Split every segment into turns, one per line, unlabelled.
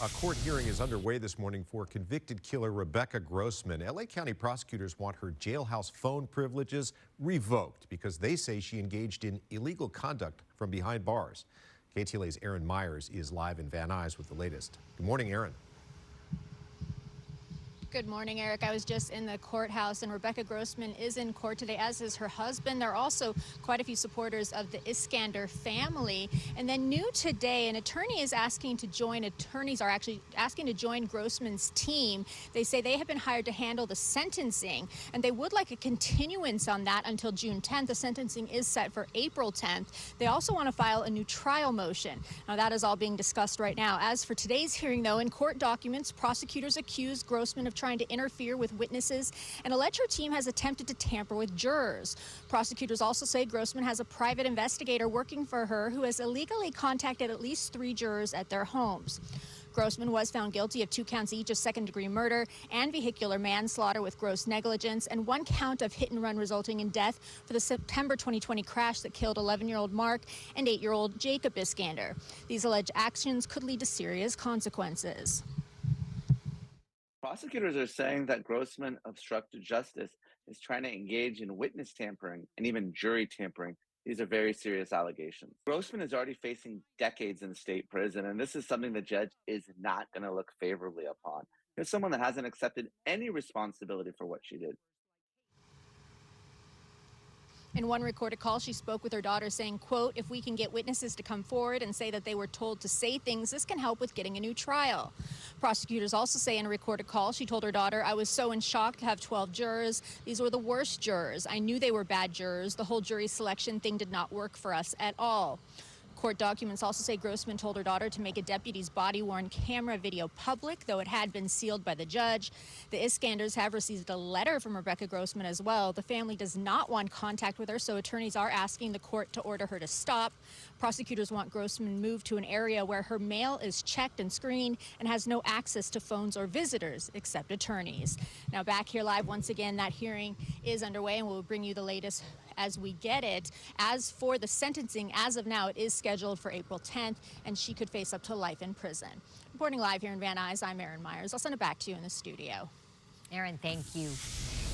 A court hearing is underway this morning for convicted killer Rebecca Grossman. LA County prosecutors want her jailhouse phone privileges revoked because they say she engaged in illegal conduct from behind bars. KTLA's Aaron Myers is live in Van Nuys with the latest. Good morning, Aaron.
Good morning, Eric. I was just in the courthouse, and Rebecca Grossman is in court today, as is her husband. There are also quite a few supporters of the Iskander family. And then new today, an attorney is asking to join, attorneys are actually asking to join Grossman's team. They say they have been hired to handle the sentencing, and they would like a continuance on that until June 10th. The sentencing is set for April 10th. They also want to file a new trial motion. Now, that is all being discussed right now. As for today's hearing, though, in court documents, prosecutors accuse Grossman of trying to interfere with witnesses and allege her team has attempted to tamper with jurors. Prosecutors also say Grossman has a private investigator working for her who has illegally contacted at least 3 jurors at their homes. Grossman was found guilty of 2 counts each of second-degree murder and vehicular manslaughter with gross negligence, and 1 count of hit-and-run resulting in death for the September 2020 crash that killed 11-year-old Mark and 8-year-old Jacob Iskander. These alleged actions could lead to serious consequences.
Prosecutors are saying that Grossman obstructed justice, is trying to engage in witness tampering and even jury tampering. These are very serious allegations. Grossman is already facing decades in state prison, and this is something the judge is not going to look favorably upon. There's someone that hasn't accepted any responsibility for what she did.
In one recorded call, she spoke with her daughter saying, quote, "If we can get witnesses to come forward and say that they were told to say things, this can help with getting a new trial." Prosecutors also say in a recorded call, she told her daughter, "I was so in shock to have 12 jurors. These were the worst jurors. I knew they were bad jurors. The whole jury selection thing did not work for us at all." Court documents also say Grossman told her daughter to make a deputy's body-worn camera video public, though it had been sealed by the judge. The Iskanders have received a letter from Rebecca Grossman as well. The family does not want contact with her, so attorneys are asking the court to order her to stop. Prosecutors want Grossman moved to an area where her mail is checked and screened and has no access to phones or visitors except attorneys. Now back here live once again, that hearing is underway, and we'll bring you the latest as we get it. As for the sentencing, as of now, it is scheduled for April 10th, and she could face up to life in prison. Reporting live here in Van Nuys, I'm Aaron Myers. I'll send it back to you in the studio.
Aaron, thank you.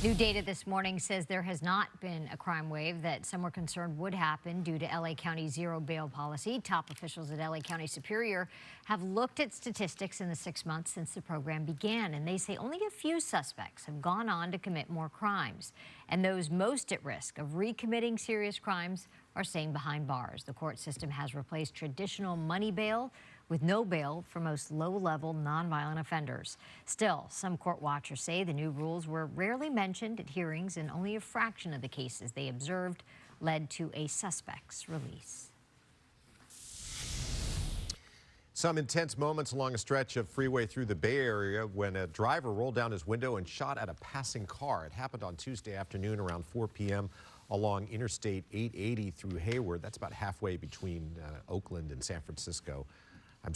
New data this morning says there has not been a crime wave that some were concerned would happen due to LA County's zero bail policy. Top officials at LA County Superior have looked at statistics in the 6 months since the program began, and they say only a few suspects have gone on to commit more crimes. And those most at risk of recommitting serious crimes are staying behind bars. The court system has replaced traditional money bail with no bail for most low-level nonviolent offenders. Still, some court watchers say the new rules were rarely mentioned at hearings, and only a fraction of the cases they observed led to a suspect's release.
Some intense moments along a stretch of freeway through the Bay Area when a driver rolled down his window and shot at a passing car. It happened on Tuesday afternoon around 4 p.m. along Interstate 880 through Hayward. That's about halfway between Oakland and San Francisco.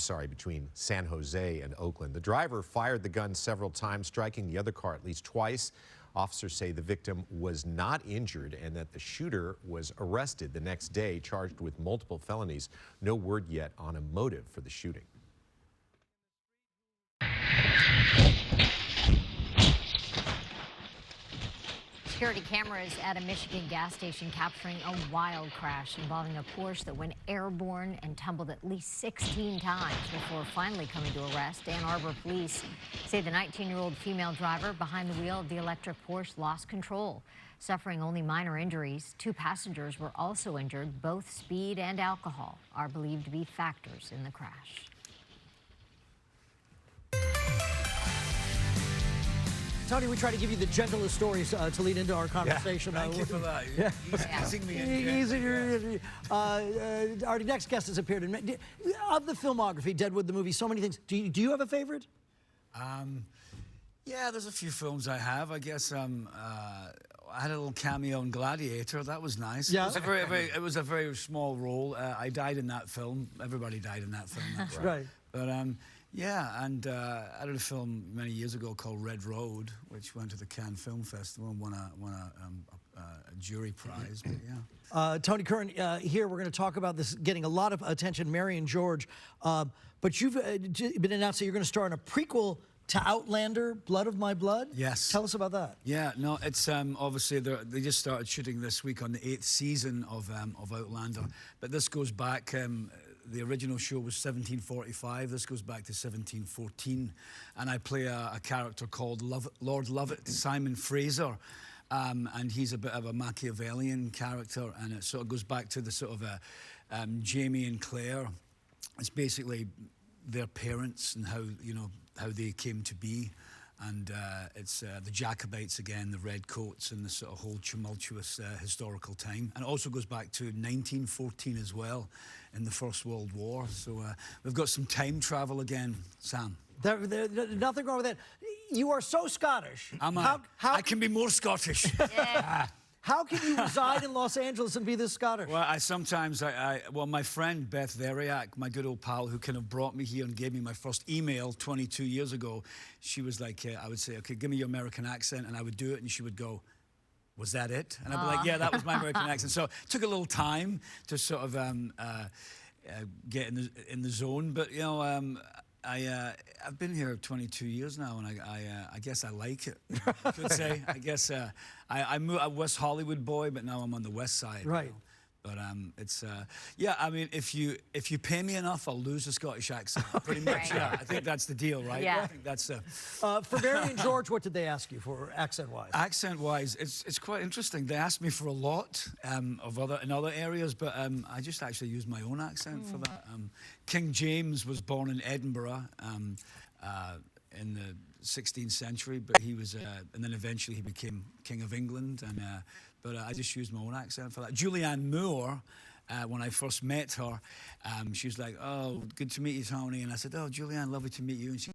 Between San Jose and Oakland. The driver fired the gun several times, striking the other car at least twice. Officers say the victim was not injured and that the shooter was arrested the next day, charged with multiple felonies. No word yet on a motive for the shooting.
Security cameras at a Michigan gas station capturing a wild crash involving a Porsche that went airborne and tumbled at least 16 times before finally coming to arrest. Ann Arbor police say the 19-year-old female driver behind the wheel of the electric Porsche lost control, suffering only minor injuries. 2 passengers were also injured. Both speed and alcohol are believed to be factors in the crash.
Tony, we try to give you the gentlest stories to lead into our conversation.
Thank you for that.
Yeah.
Easing me in.
Our next guest has appeared in of the filmography, Deadwood, the movie, so many things. Do you have a favorite?
Yeah, there's a few films I have. I guess I had a little cameo in Gladiator. That was nice.
Yeah.
It was a very small role. I died in that film. Everybody died in that film. That's
right.
But yeah, and I did a film many years ago called Red Road, which went to the Cannes Film Festival and won a a jury prize, but yeah.
Tony Curran, here we're going to talk about this getting a lot of attention, Mary and George. But you've been announced that you're going to star in a prequel to Outlander, Blood of My Blood.
Yes.
Tell us about that.
Yeah, no, it's obviously they just started shooting this week on the 8th season of Outlander, but this goes back. The original show was 1745. This goes back to 1714, and I play a character called Lord Lovett, Simon Fraser. And he's a bit of a Machiavellian character, and it sort of goes back to the sort of Jamie and Claire. It's basically their parents and how they came to be, and it's the Jacobites again, the red coats, and the sort of whole tumultuous historical time. And it also goes back to 1914 as well, in the First World War. So we've got some time travel again, Sam.
There's nothing wrong with that. You are so Scottish.
I can be more Scottish.
Yeah.
How can you reside in Los Angeles and be this Scottish?
Well, well, my friend Beth Veriak, my good old pal, who kind of brought me here and gave me my first email 22 years ago, she was like, I would say, okay, give me your American accent, and I would do it, and she would go, was that it? And I'd be like, yeah, that was my American accent. So it took a little time to sort of get in the zone, but you know, I've been here 22 years now, and I guess I like it. I could say. I guess I'm a West Hollywood boy, but now I'm on the West Side.
Right.
You know? But it's yeah. I mean, if you pay me enough, I'll lose the Scottish accent. Pretty much.
Right.
Yeah. I think that's the deal, right?
Yeah.
I think that's.
For Mary and George, what did they ask you for accent-wise?
Accent-wise, it's quite interesting. They asked me for a lot in other areas, but I just actually used my own accent for that. King James was born in Edinburgh in the 16th century, but he was, and then eventually he became King of England, and but I just used my own accent for that. Julianne Moore. When I first met her, she was like, "Oh, good to meet you, Tony." And I said, "Oh, Julianne, lovely to meet you." And she